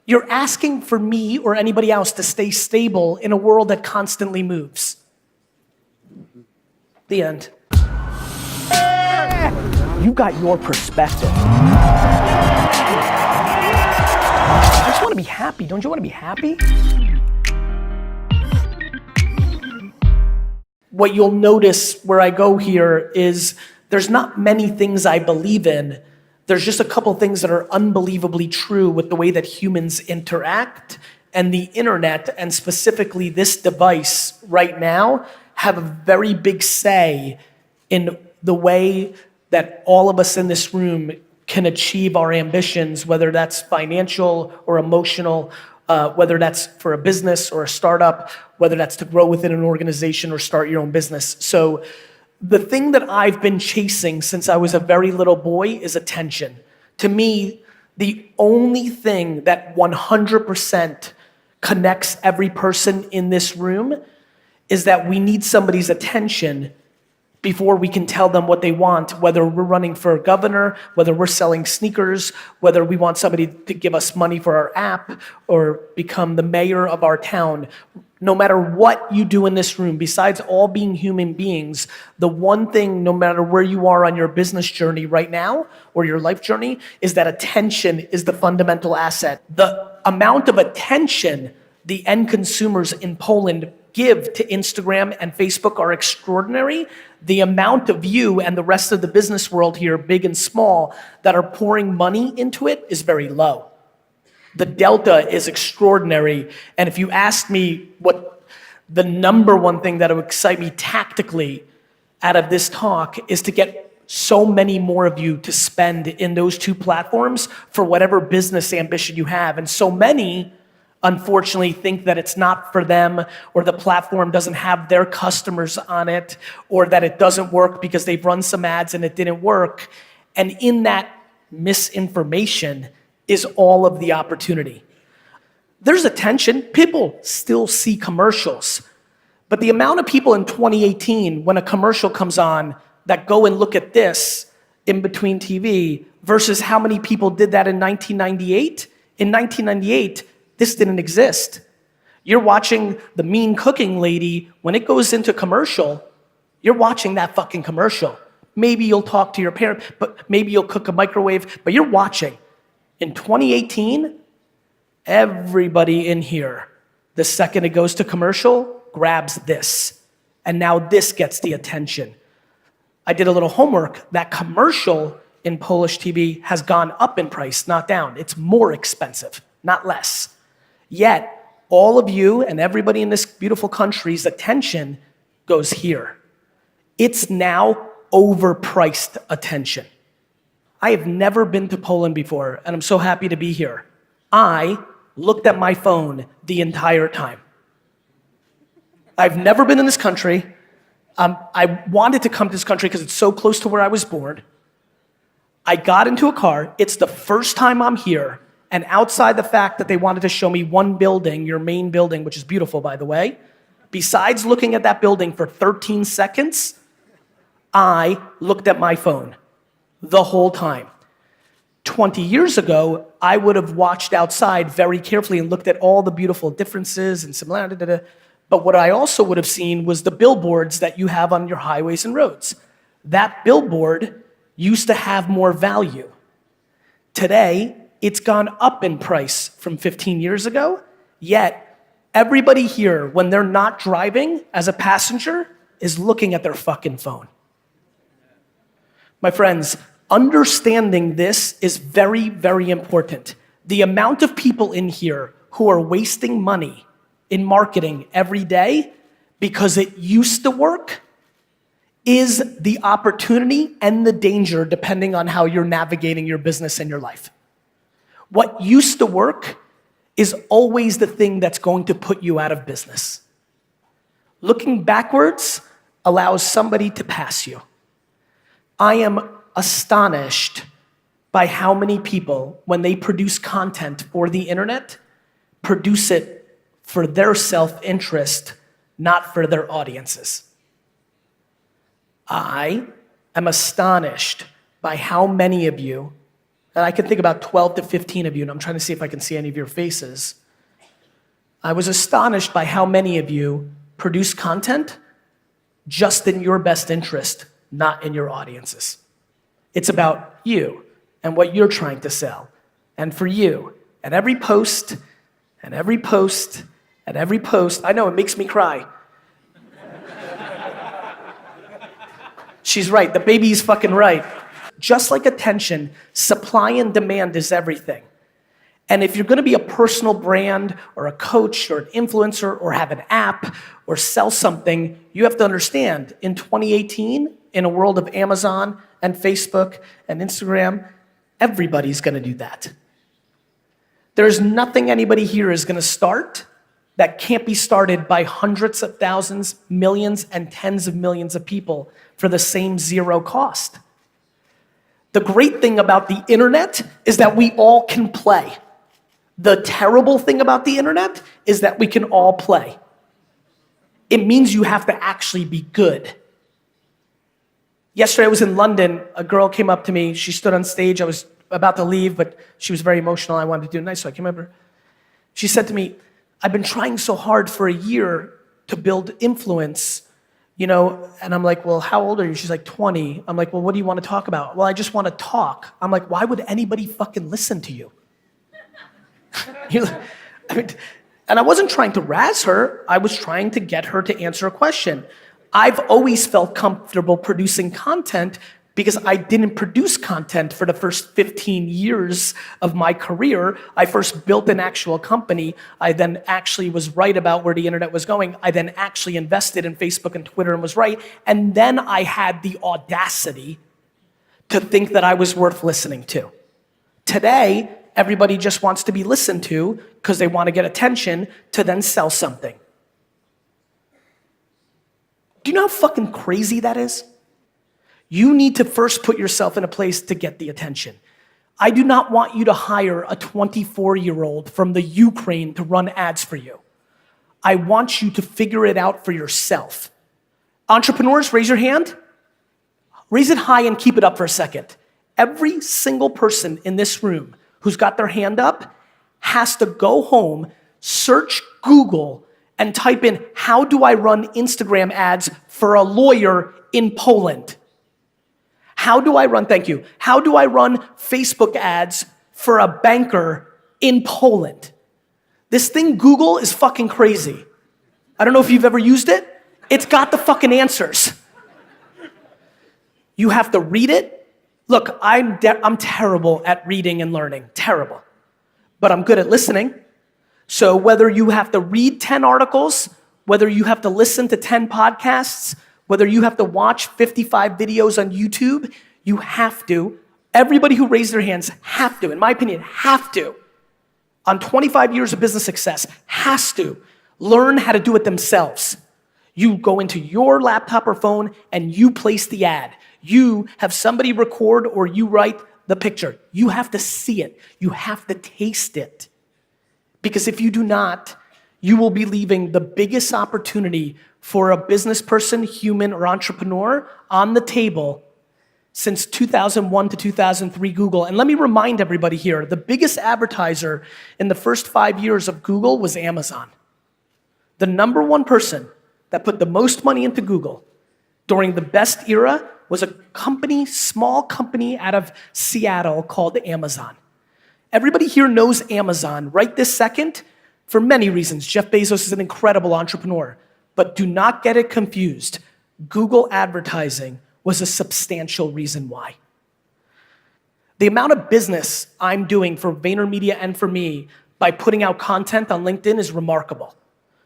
You're asking for me or anybody else to stay stable in a world that constantly moves. The end. You got your perspective. I just want to be happy. Don't you want to be happy? What you'll notice where I go here is there's not many things I believe in. There's just a couple things that are unbelievably true with the way that humans interact, and the internet, and specifically this device right now, have a very big say in the way that all of us in this room can achieve our ambitions, whether that's financial or emotional, whether that's for a business or a startup, whether that's to grow within an organization or start your own business. So the thing that I've been chasing since I was a very little boy is attention. To me, the only thing that 100% connects every person in this room is that we need somebody's attention before we can tell them what they want, whether we're running for governor, whether we're selling sneakers, whether we want somebody to give us money for our app or become the mayor of our town. No matter what you do in this room, besides all being human beings, the one thing, no matter where you are on your business journey right now or your life journey, is that attention is the fundamental asset. The amount of attention the end consumers in Poland give to Instagram and Facebook are extraordinary. The amount of you and the rest of the business world here, big and small, that are pouring money into it is very low. The delta is extraordinary. And if you asked me what the number one thing that would excite me tactically out of this talk is to get so many more of you to spend in those two platforms for whatever business ambition you have. And so many, unfortunately, think that it's not for them, or the platform doesn't have their customers on it, or that it doesn't work because they've run some ads and it didn't work. And in that misinformation is all of the opportunity. There's attention. People still see commercials. But the amount of people in 2018, when a commercial comes on, that go and look at this in between TV versus how many people did that in 1998? In 1998, this didn't exist. You're watching the mean cooking lady. When it goes into commercial, you're watching that fucking commercial. Maybe you'll talk to your parent, but maybe you'll cook a microwave, but you're watching. In 2018, everybody in here, the second it goes to commercial, grabs this. And now this gets the attention. I did a little homework. That commercial in Polish TV has gone up in price, not down. It's more expensive, not less. Yet, all of you and everybody in this beautiful country's attention goes here. It's now overpriced attention. I have never been to Poland before, and I'm so happy to be here. I looked at my phone the entire time. I've never been in this country. I wanted to come to this country because it's so close to where I was born. I got into a car. It's the first time I'm here. And outside the fact that they wanted to show me one building, your main building, which is beautiful, by the way, besides looking at that building for 13 seconds, I looked at my phone the whole time. 20 years ago, I would have watched outside very carefully and looked at all the beautiful differences and similarities. But what I also would have seen was the billboards that you have on your highways and roads. That billboard used to have more value. Today, it's gone up in price from 15 years ago, yet everybody here, when they're not driving as a passenger, is looking at their fucking phone. My friends, understanding this is very, very important. The amount of people in here who are wasting money in marketing every day because it used to work is the opportunity and the danger depending on how you're navigating your business and your life. What used to work is always the thing that's going to put you out of business. Looking backwards allows somebody to pass you. I am astonished by how many people, when they produce content for the internet, produce it for their self-interest, not for their audiences. I am astonished by how many of you, and I can think about 12 to 15 of you, and I'm trying to see if I can see any of your faces. I was astonished by how many of you produce content just in your best interest, not in your audience's. It's about you and what you're trying to sell, and for you. And every post, and every post, and every post, I know it makes me cry. She's right, the baby's fucking right. Just like attention, supply and demand is everything. And if you're gonna be a personal brand or a coach or an influencer or have an app or sell something, you have to understand, in 2018, in a world of Amazon and Facebook and Instagram, everybody's gonna do that. There's nothing anybody here is gonna start that can't be started by hundreds of thousands, millions, and tens of millions of people for the same zero cost. The great thing about the internet is that we all can play. The terrible thing about the internet is that we can all play. It means you have to actually be good. Yesterday I was in London, a girl came up to me, she stood on stage, I was about to leave, but she was very emotional, I wanted to do it nice, so I came over. She said to me, I've been trying so hard for a year to build influence, you know, and I'm like, well, how old are you? She's like, 20. I'm like, well, what do you want to talk about? Well, I just want to talk. I'm like, why would anybody fucking listen to you? And I wasn't trying to razz her, I was trying to get her to answer a question. I've always felt comfortable producing content because I didn't produce content for the first 15 years of my career. I first built an actual company. I then actually was right about where the internet was going. I then actually invested in Facebook and Twitter and was right. And then I had the audacity to think that I was worth listening to. Today, everybody just wants to be listened to because they want to get attention to then sell something. Do you know how fucking crazy that is? You need to first put yourself in a place to get the attention. I do not want you to hire a 24-year-old from the Ukraine to run ads for you. I want you to figure it out for yourself. Entrepreneurs, raise your hand. Raise it high and keep it up for a second. Every single person in this room who's got their hand up has to go home, search Google, and type in, how do I run Instagram ads for a lawyer in Poland? How do I run, thank you, how do I run Facebook ads for a banker in Poland? This thing, Google, is fucking crazy. I don't know if you've ever used it. It's got the fucking answers. You have to read it. Look, I'm terrible at reading and learning, terrible. But I'm good at listening. So whether you have to read 10 articles, whether you have to listen to 10 podcasts, whether you have to watch 55 videos on YouTube, you have to. Everybody who raised their hands have to, in my opinion, have to, on 25 years of business success, has to learn how to do it themselves. You go into your laptop or phone and you place the ad. You have somebody record or you write the picture. You have to see it. You have to taste it. Because if you do not, you will be leaving the biggest opportunity for a business person, human, or entrepreneur on the table since 2001 to 2003 Google. And let me remind everybody here, the biggest advertiser in the first 5 years of Google was Amazon. The number one person that put the most money into Google during the best era was a company, small company out of Seattle called Amazon. Everybody here knows Amazon right this second for many reasons. Jeff Bezos is an incredible entrepreneur, but do not get it confused. Google advertising was a substantial reason why. The amount of business I'm doing for VaynerMedia and for me by putting out content on LinkedIn is remarkable.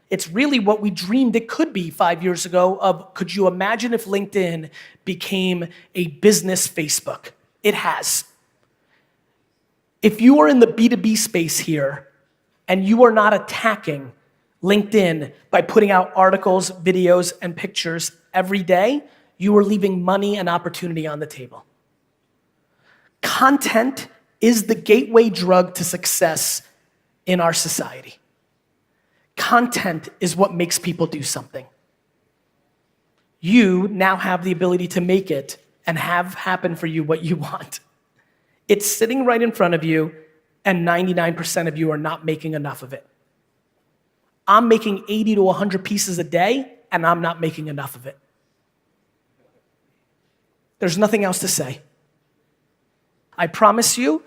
It's really what we dreamed it could be 5 years ago of, could you imagine if LinkedIn became a business Facebook? It has. If you are in the B2B space here and you are not attacking LinkedIn by putting out articles, videos, and pictures every day, you are leaving money and opportunity on the table. Content is the gateway drug to success in our society. Content is what makes people do something. You now have the ability to make it and have happen for you what you want. It's sitting right in front of you, and 99% of you are not making enough of it. I'm making 80 to 100 pieces a day, and I'm not making enough of it. There's nothing else to say. I promise you,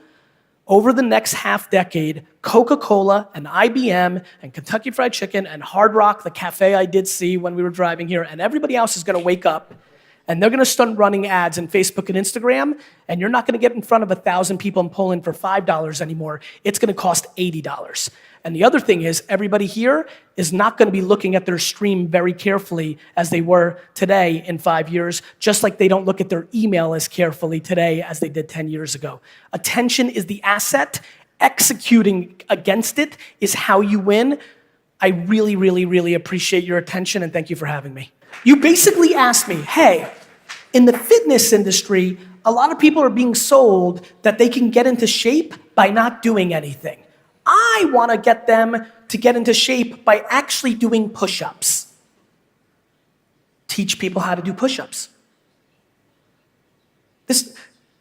over the next half decade, Coca-Cola and IBM and Kentucky Fried Chicken and Hard Rock, the cafe I did see when we were driving here, and everybody else is gonna wake up and they're gonna start running ads in Facebook and Instagram, and you're not gonna get in front of 1,000 people in Poland for $5 anymore. It's gonna cost $80. And the other thing is, everybody here is not gonna be looking at their stream very carefully as they were today in 5 years, just like they don't look at their email as carefully today as they did 10 years ago. Attention is the asset. Executing against it is how you win. I really, really, really appreciate your attention, and thank you for having me. You basically asked me, hey, in the fitness industry, a lot of people are being sold that they can get into shape by not doing anything. I want to get them to get into shape by actually doing push-ups. Teach people how to do push-ups.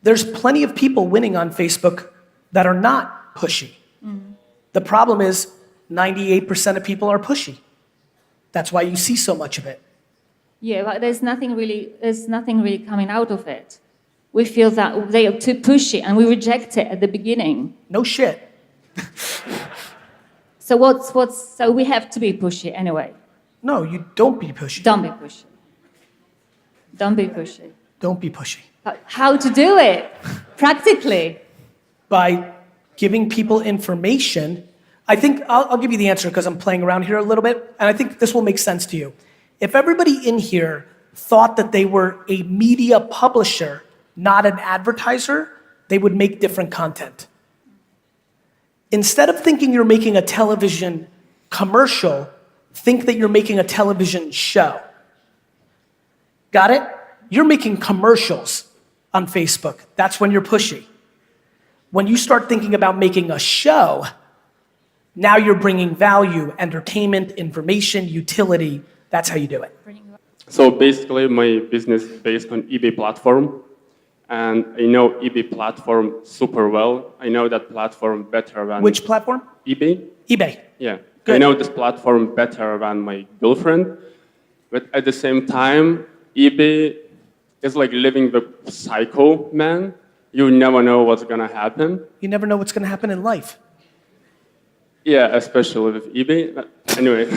There's plenty of people winning on Facebook that are not pushy. The problem is 98% of people are pushy. That's why you see so much of it. Yeah, but there's nothing really coming out of it. We feel that they are too pushy and we reject it at the beginning. No shit. So we have to be pushy anyway. No, you don't be pushy. Don't be pushy. Don't be pushy. Don't be pushy. But how to do it practically? By giving people information. I think I'll give you the answer because I'm playing around here a little bit, and I think this will make sense to you. If everybody in here thought that they were a media publisher, not an advertiser, they would make different content. Instead of thinking you're making a television commercial, think that you're making a television show. Got it? You're making commercials on Facebook. That's when you're pushy. When you start thinking about making a show, now you're bringing value, entertainment, information, utility. That's how you do it. So basically, my business is based on eBay platform. And I know eBay platform super well. I know that platform better than... Which platform? eBay. eBay. Yeah. Good. I know this platform better than my girlfriend. But at the same time, eBay is like living the psycho man. You never know what's going to happen. You never know what's going to happen in life. Yeah, especially with eBay. But anyway.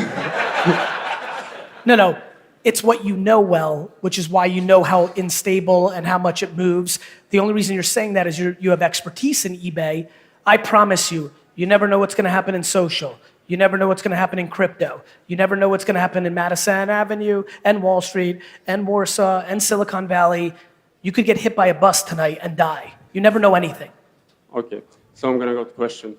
No. It's what you know well, which is why you know how unstable and how much it moves. The only reason you're saying that is you have expertise in eBay. I promise you, you never know what's going to happen in social. You never know what's going to happen in crypto. You never know what's going to happen in Madison Avenue and Wall Street and Warsaw and Silicon Valley. You could get hit by a bus tonight and die. You never know anything. Okay, so I'm going to go to question.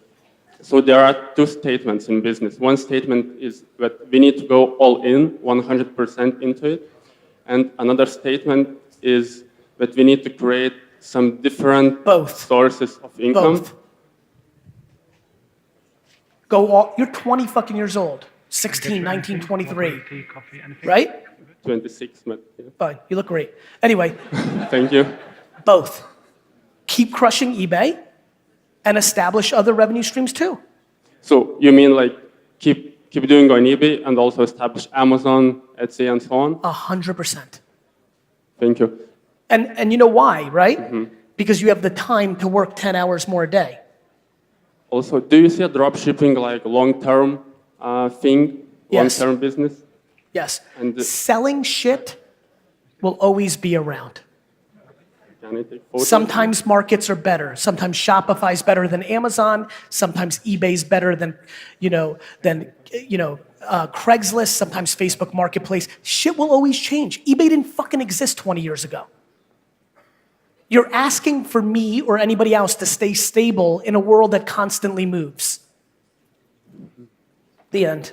So there are two statements in business. One statement is that we need to go all in, 100% into it. And another statement is that we need to create some different sources of income. Both. You're 20 fucking years old. 16, 19, 23. Right? 26. But yeah. Fine, you look great. Anyway. Thank you. Both. Keep crushing eBay and establish other revenue streams too. So you mean like keep doing on eBay and also establish Amazon, Etsy, and so on? 100%. Thank you. And you know why, right? Mm-hmm. Because you have the time to work 10 hours more a day. Also, do you see a drop shipping like long-term thing, Yes. long-term business? Yes. And selling shit will always be around. Can I take photos? Sometimes markets are better. Sometimes Shopify's better than Amazon. Sometimes eBay's better than Craigslist. Sometimes Facebook Marketplace. Shit will always change. eBay didn't fucking exist 20 years ago. You're asking for me or anybody else to stay stable in a world that constantly moves. The end.